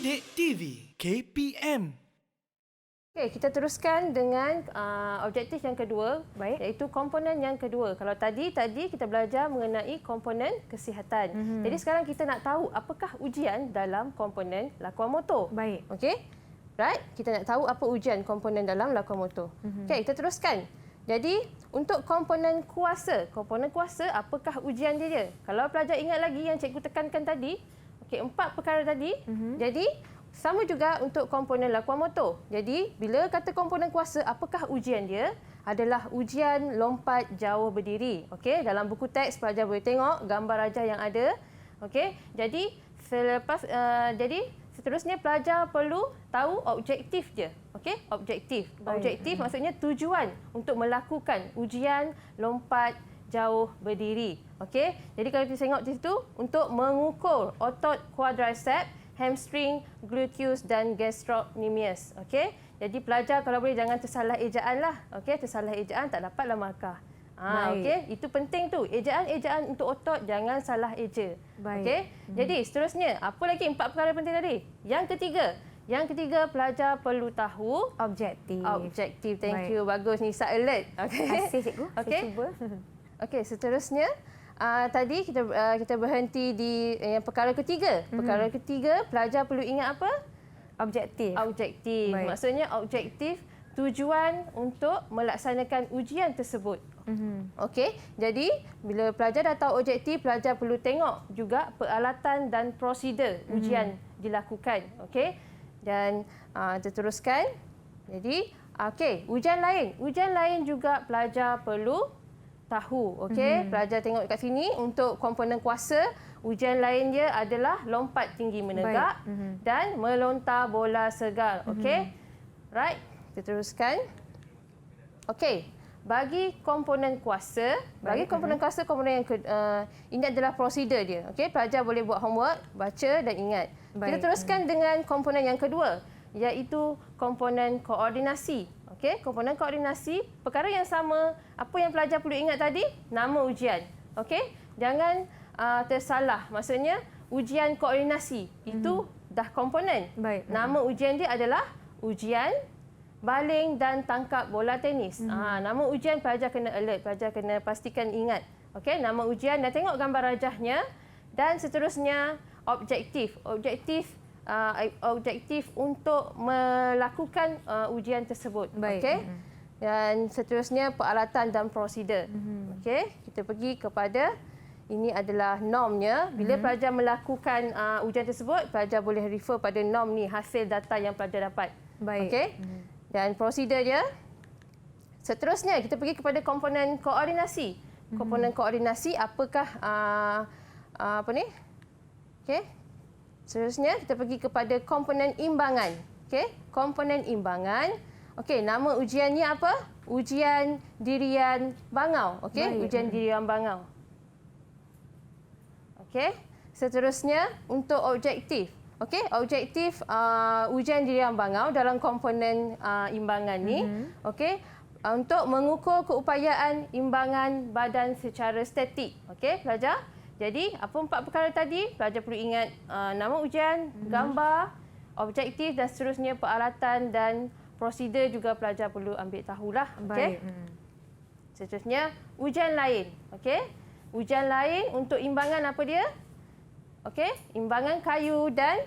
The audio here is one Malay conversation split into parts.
Didik TV KPM. Okey, kita teruskan dengan objektif yang kedua, iaitu komponen yang kedua. Kalau tadi kita belajar mengenai komponen kesihatan. Jadi sekarang kita nak tahu apakah ujian dalam komponen lakuan motor. Baik. Okey. Right? Kita nak tahu apa ujian komponen dalam lakuan motor. Okey, kita teruskan. Jadi, untuk komponen kuasa apakah ujian dia? Kalau pelajar ingat lagi yang cikgu tekankan tadi, okey, 4 perkara tadi. Jadi, sama juga untuk komponen lakuan motor. Jadi, bila kata komponen kuasa, apakah ujian dia? Adalah ujian lompat jauh berdiri. Okey, dalam buku teks pelajar boleh tengok gambar rajah yang ada. Okey, jadi seterusnya pelajar perlu tahu objektif dia. Okey, objektif. Objektif maksudnya tujuan untuk melakukan ujian lompat jauh berdiri. Okey, jadi kalau kita tengok di situ untuk mengukur otot quadriceps, hamstring, gluteus dan gastrocnemius. Okey, jadi pelajar kalau boleh jangan tersalah ejaan lah. Okey, tersalah ejaan tak dapatlah markah. Okey, itu penting tu. Ejaan untuk otot jangan salah eja. Okey. Jadi seterusnya, apa lagi 4 perkara penting tadi? Yang ketiga pelajar perlu tahu Objektif. objektif. Thank you. Bagus Nisa alert. Okey. Terima kasih cikgu. Okey. Saya cuba. Okey, seterusnya tadi kita berhenti di yang perkara ketiga. Perkara ketiga pelajar perlu ingat apa? Objektif. Objektif. Baik. Maksudnya objektif tujuan untuk melaksanakan ujian tersebut. Okey, jadi bila pelajar dah tahu objektif, pelajar perlu tengok juga peralatan dan prosedur ujian dilakukan. Okey, dan kita teruskan. Jadi, okey, ujian lain juga pelajar perlu tahu. Okey, pelajar tengok dekat sini untuk komponen kuasa, ujian lain dia adalah lompat tinggi menegak dan melontar bola segar. Okey, right? Kita teruskan. Okey, bagi komponen kuasa, komponen yang ini adalah prosedur dia. Okey, pelajar boleh buat homework, baca dan ingat. Kita teruskan dengan komponen yang kedua, iaitu komponen koordinasi. Okey, komponen koordinasi, perkara yang sama, apa yang pelajar perlu ingat tadi? Nama ujian. Okey, jangan tersalah. Maksudnya ujian koordinasi itu dah komponen. Nama ujian dia adalah ujian baling dan tangkap bola tenis. Nama ujian pelajar kena alert, pelajar kena pastikan ingat. Okey, nama ujian dan tengok gambar rajahnya dan seterusnya objektif. Objektif untuk melakukan ujian tersebut. Okey. Dan seterusnya peralatan dan prosedur. Okey, kita pergi kepada ini adalah normnya. Bila pelajar melakukan ujian tersebut, pelajar boleh refer pada norm ni, hasil data yang pelajar dapat. Okey. Dan prosedur dia. Seterusnya kita pergi kepada komponen koordinasi. Komponen koordinasi apakah apa ni? Okey. Seterusnya kita pergi kepada komponen imbangan. Okey, komponen imbangan. Okey, nama ujiannya apa? Ujian dirian bangau. Okey, ujian dirian bangau. Okey. Seterusnya untuk objektif. Okey, objektif ujian dirian bangau dalam komponen imbangan ni, okey, untuk mengukur keupayaan imbangan badan secara statik. Okey, pelajar. Jadi, apa 4 perkara tadi? Pelajar perlu ingat nama ujian, gambar, objektif dan seterusnya peralatan dan prosedur juga pelajar perlu ambil tahulah. Okey. Seterusnya ujian lain. Okey. Ujian lain untuk imbangan apa dia? Okey, imbangan kayu dan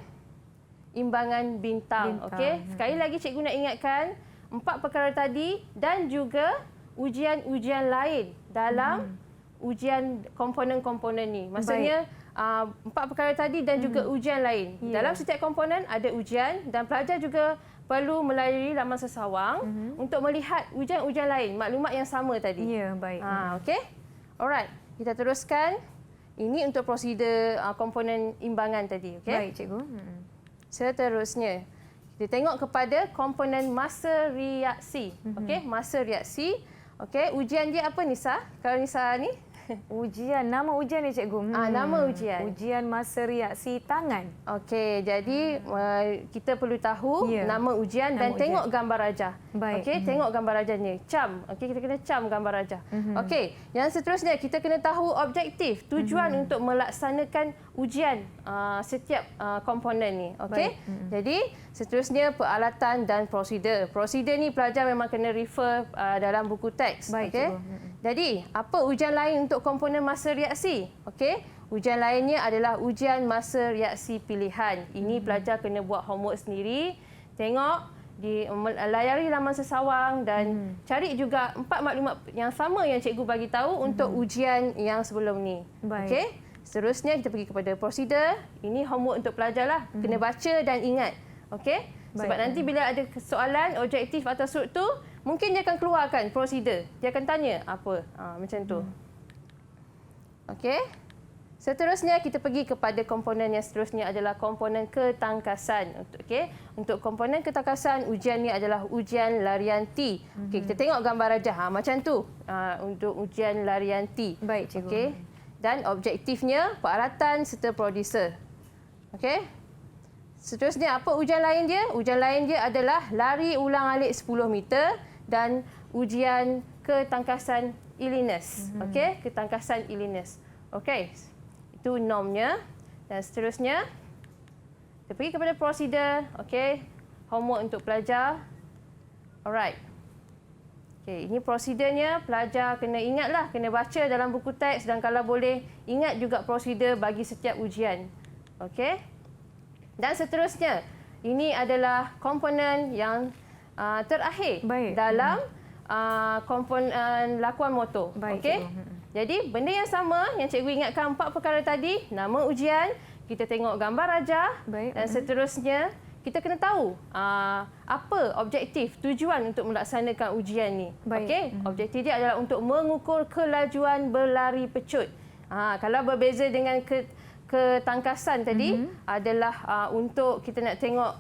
imbangan bintang. Okey, sekali lagi cikgu nak ingatkan 4 perkara tadi dan juga ujian-ujian lain dalam ujian komponen-komponen ni. Maksudnya 4 perkara tadi dan juga ujian lain. Dalam setiap komponen ada ujian dan pelajar juga perlu melalui laman sesawang untuk melihat ujian-ujian lain, maklumat yang sama tadi. Ya, baik. Okey. Alright, kita teruskan. Ini untuk prosedur komponen imbangan tadi. Okay? Baik, cikgu. Seterusnya, kita tengok kepada komponen masa reaksi. Okey, masa reaksi. Okey, ujian dia apa Nisa? Kalau Nisa ni? Ujian, nama ujian ni cikgu. Nama ujian. Ujian masa reaksi tangan. Okey, jadi kita perlu tahu nama ujian dan tengok gambar rajah. Baik. Okey, tengok gambar rajahnya. Cam. Okey, kita kena cam gambar rajah. Okey, yang seterusnya kita kena tahu objektif, tujuan untuk melaksanakan ujian setiap komponen ni. Okey. Jadi, seterusnya peralatan dan prosedur. Prosedur ni pelajar memang kena refer dalam buku teks. Baik, okey. cikgu. Jadi, apa ujian lain untuk komponen masa reaksi? Okey. Ujian lainnya adalah ujian masa reaksi pilihan. Ini pelajar kena buat homework sendiri, tengok, layari laman sesawang dan cari juga 4 maklumat yang sama yang cikgu bagi tahu untuk ujian yang sebelum ni. Baik. Okey. Seterusnya kita pergi kepada prosedur. Ini homework untuk pelajar lah. Kena baca dan ingat. Okey. Sebab nanti bila ada soalan objektif atas sudut tu, mungkin dia akan keluarkan prosedur. Dia akan tanya apa. Macam tu. Okey. Seterusnya kita pergi kepada komponen yang seterusnya adalah komponen ketangkasan. Okey. Untuk komponen ketangkasan, ujian ni adalah ujian larian T. Okey, kita tengok gambar rajah. Macam tu untuk ujian larian T. Baik, cikgu. Okey. Dan objektifnya peralatan serta produser. Okey. Seterusnya apa ujian lain dia? Ujian lain dia adalah lari ulang-alik 10 meter dan ujian ketangkasan Illinois. Okey, ketangkasan Illinois. Okey. Itu normnya. Dan seterusnya kita pergi kepada prosedur. Okey. Homework untuk pelajar. Alright. Okey, ini prosedurnya. Pelajar kena ingatlah, kena baca dalam buku teks dan kalau boleh ingat juga prosedur bagi setiap ujian. Okey. Dan seterusnya, ini adalah komponen yang terakhir dalam komponen lakuan motor. Okey. Jadi, benda yang sama yang cikgu ingatkan 4 perkara tadi, nama ujian, kita tengok gambar rajah dan seterusnya kita kena tahu apa objektif, tujuan untuk melaksanakan ujian ni. Okey. Objektif dia adalah untuk mengukur kelajuan berlari pecut. Kalau berbeza dengan ketangkasan tadi adalah untuk kita nak tengok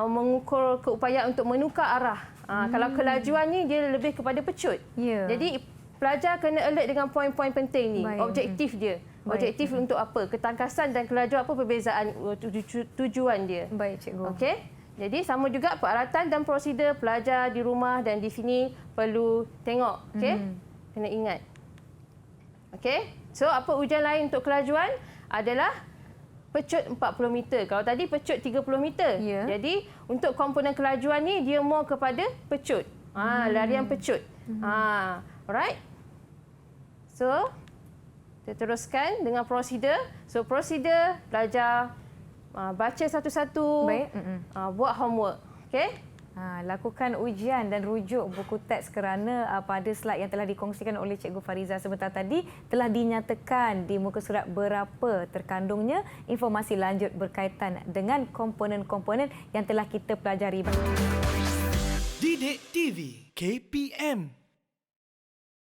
mengukur keupayaan untuk menukar arah. Kalau kelajuan ni dia lebih kepada pecut. Jadi pelajar kena alert dengan poin-poin penting ni. Objektif dia. Objektif untuk apa? Ketangkasan dan kelajuan apa perbezaan tujuan dia. Baik, cikgu. Okey. Jadi sama juga peralatan dan prosedur pelajar di rumah dan di sini perlu tengok. Okey. Kena ingat. Okey. So apa ujian lain untuk kelajuan? Adalah pecut 40 meter. Kalau tadi pecut 30 meter. Jadi untuk komponen kelajuan ni dia more kepada pecut. Larian pecut. Alright. So kita teruskan dengan prosedur. So prosedur pelajar baca satu-satu. Buat homework. Okey. Lakukan ujian dan rujuk buku teks kerana pada slide yang telah dikongsikan oleh Cikgu Fariza sebentar tadi telah dinyatakan di muka surat berapa terkandungnya informasi lanjut berkaitan dengan komponen-komponen yang telah kita pelajari. Didik TV KPM